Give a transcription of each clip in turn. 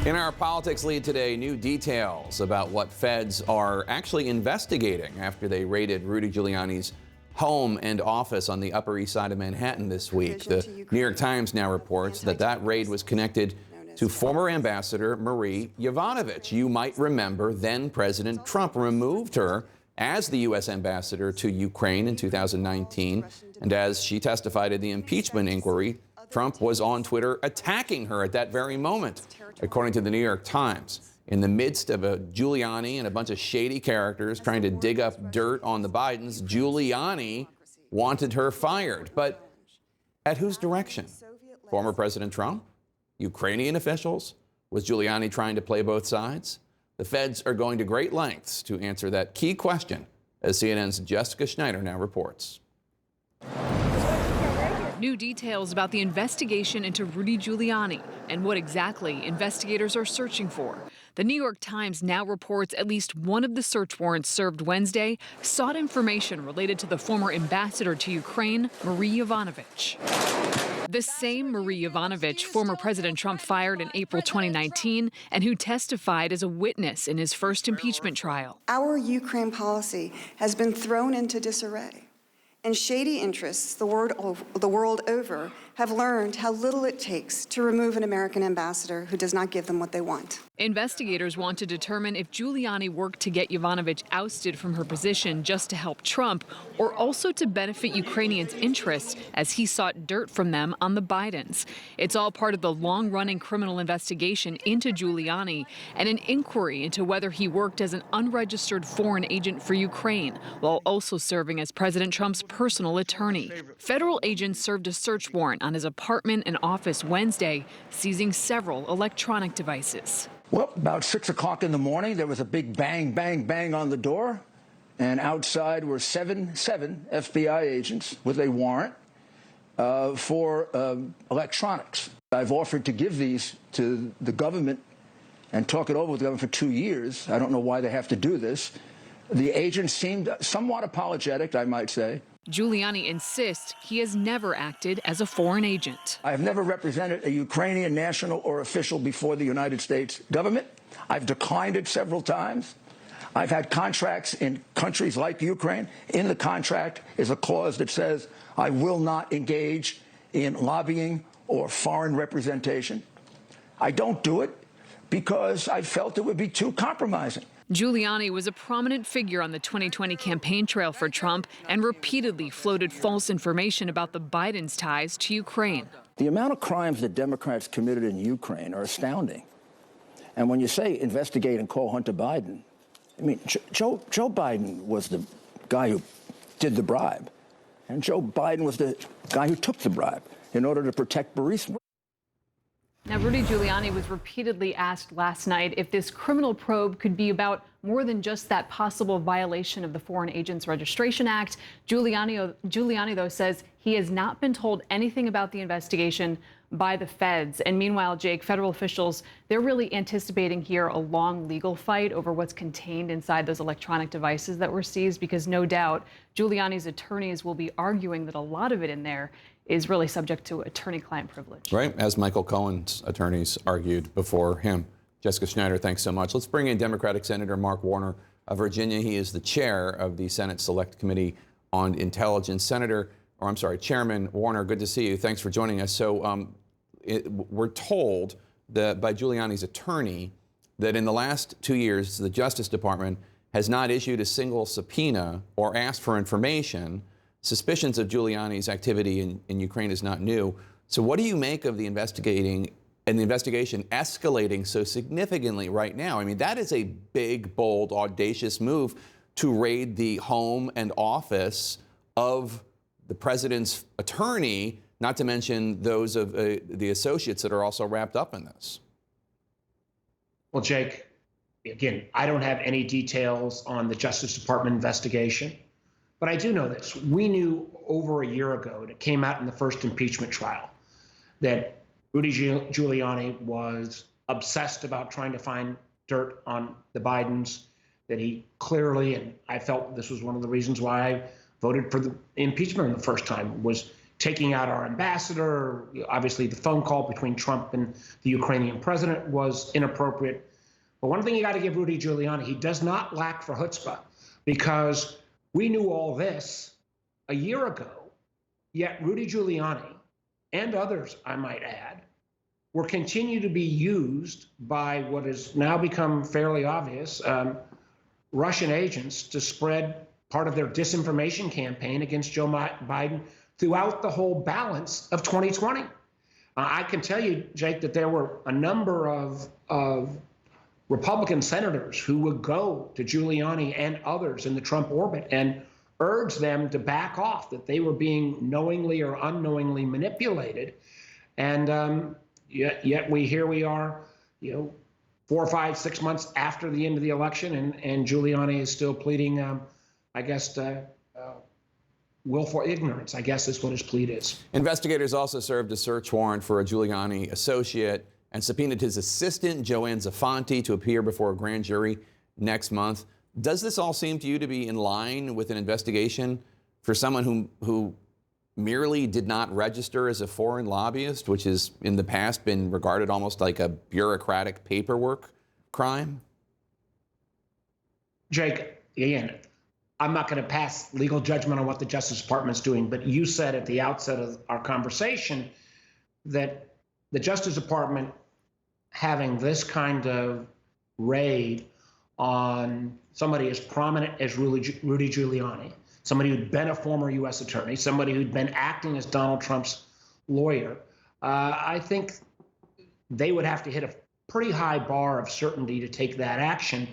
In our politics lead today, new details about what feds are actually investigating after they raided Rudy Giuliani's home and office on the Upper East Side of Manhattan this week. The New York Times now reports that that raid was connected to former Ambassador Marie Yovanovitch. You might remember then President Trump removed her as the U.S. ambassador to Ukraine in 2019. And as she testified in the impeachment inquiry, Trump was on Twitter attacking her at that very moment, according to the New York Times. In the midst of a Giuliani and a bunch of shady characters trying to dig up dirt on the Bidens, Giuliani wanted her fired. But at whose direction? Former President Trump? Ukrainian officials? Was Giuliani trying to play both sides? The feds are going to great lengths to answer that key question, as CNN's Jessica Schneider now reports. New details about the investigation into Rudy Giuliani and what exactly investigators are searching for. The New York Times now reports at least one of the search warrants served Wednesday sought information related to the former ambassador to Ukraine, Marie Yovanovitch. The same Marie Yovanovitch former President Trump fired in April 2019 and who testified as a witness in his first impeachment trial. Our Ukraine policy has been thrown into disarray. And shady interests the world over have learned how little it takes to remove an American ambassador who does not give them what they want. Investigators want to determine if Giuliani worked to get Yovanovitch ousted from her position just to help Trump, or also to benefit Ukrainians' interests as he sought dirt from them on the Bidens. It's all part of the long-running criminal investigation into Giuliani and an inquiry into whether he worked as an unregistered foreign agent for Ukraine, while also serving as President Trump's personal attorney. Federal agents served a search warrant on his apartment and office Wednesday, seizing several electronic devices. Well, about 6 o'clock in the morning, there was a big bang, bang, bang on the door, and outside were seven FBI agents with a warrant for electronics. I've offered to give these to the government and talk it over with the government for 2 years. I don't know why they have to do this. The agents seemed somewhat apologetic, I might say. Giuliani insists he has never acted as a foreign agent. I have never represented a Ukrainian national or official before the United States government. I've declined it several times. I've had contracts in countries like Ukraine. In the contract is a clause that says I will not engage in lobbying or foreign representation. I don't do it because I felt it would be too compromising. Giuliani was a prominent figure on the 2020 campaign trail for Trump and repeatedly floated false information about the Bidens' ties to Ukraine. The amount of crimes that Democrats committed in Ukraine are astounding. And when you say investigate and call Hunter Biden, I mean, Joe Biden was the guy who did the bribe, and Joe Biden was the guy who took the bribe in order to protect Burisma. Now, Rudy Giuliani was repeatedly asked last night if this criminal probe could be about more than just that possible violation of the Foreign Agents Registration Act. Giuliani, though, says he has not been told anything about the investigation by the feds. And meanwhile, Jake, federal officials, they're really anticipating here a long legal fight over what's contained inside those electronic devices that were seized, because no doubt Giuliani's attorneys will be arguing that a lot of it in there is really subject to attorney-client privilege. Right, as Michael Cohen's attorneys argued before him. Jessica Schneider, thanks so much. Let's bring in Democratic Senator Mark Warner of Virginia. He is the chair of the Senate Select Committee on Intelligence. Chairman Warner, good to see you. Thanks for joining us. So we're told that by Giuliani's attorney that in the last 2 years, the Justice Department has not issued a single subpoena or asked for information. Suspicions of Giuliani's activity in Ukraine is not new. So what do you make of the investigation escalating so significantly right now? I mean, that is a big, bold, audacious move to raid the home and office of the president's attorney, not to mention those of the associates that are also wrapped up in this. Well, Jake, again, I don't have any details on the Justice Department investigation. But I do know this. We knew over a year ago, and it came out in the first impeachment trial, that Rudy Giuliani was obsessed about trying to find dirt on the Bidens, that he clearly, and I felt this was one of the reasons why I voted for the impeachment the first time, was taking out our ambassador. Obviously, the phone call between Trump and the Ukrainian president was inappropriate. But one thing you got to give Rudy Giuliani, he does not lack for chutzpah, because we knew all this a year ago, yet Rudy Giuliani and others, I might add, will continue to be used by what has now become fairly obvious, Russian agents to spread part of their disinformation campaign against Joe Biden throughout the whole balance of 2020. I can tell you, Jake, that there were a number of Republican senators who would go to Giuliani and others in the Trump orbit and urge them to back off, that they were being knowingly or unknowingly manipulated. And yet here we are, 4, 5, 6 months after the end of the election, and Giuliani is still pleading, willful ignorance, I guess is what his plea is. Investigators also served a search warrant for a Giuliani associate and subpoenaed his assistant, Joanne Zafanti, to appear before a grand jury next month. Does this all seem to you to be in line with an investigation for someone who merely did not register as a foreign lobbyist, which has in the past been regarded almost like a bureaucratic paperwork crime? Jake, again, I'm not going to pass legal judgment on what the Justice Department's doing, but you said at the outset of our conversation that the Justice Department having this kind of raid on somebody as prominent as Rudy Giuliani, somebody who'd been a former U.S. attorney, somebody who'd been acting as Donald Trump's lawyer, I think they would have to hit a pretty high bar of certainty to take that action.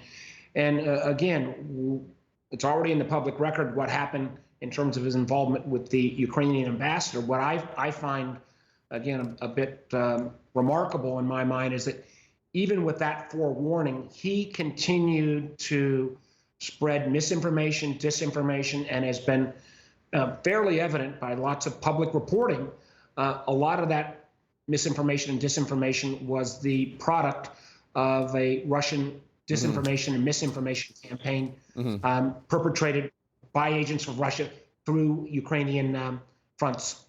And again, it's already in the public record what happened in terms of his involvement with the Ukrainian ambassador. What I find, again, a bit remarkable in my mind is that even with that forewarning, he continued to spread misinformation, disinformation, and has been fairly evident by lots of public reporting. A lot of that misinformation and disinformation was the product of a Russian disinformation and misinformation campaign perpetrated by agents of Russia through Ukrainian fronts.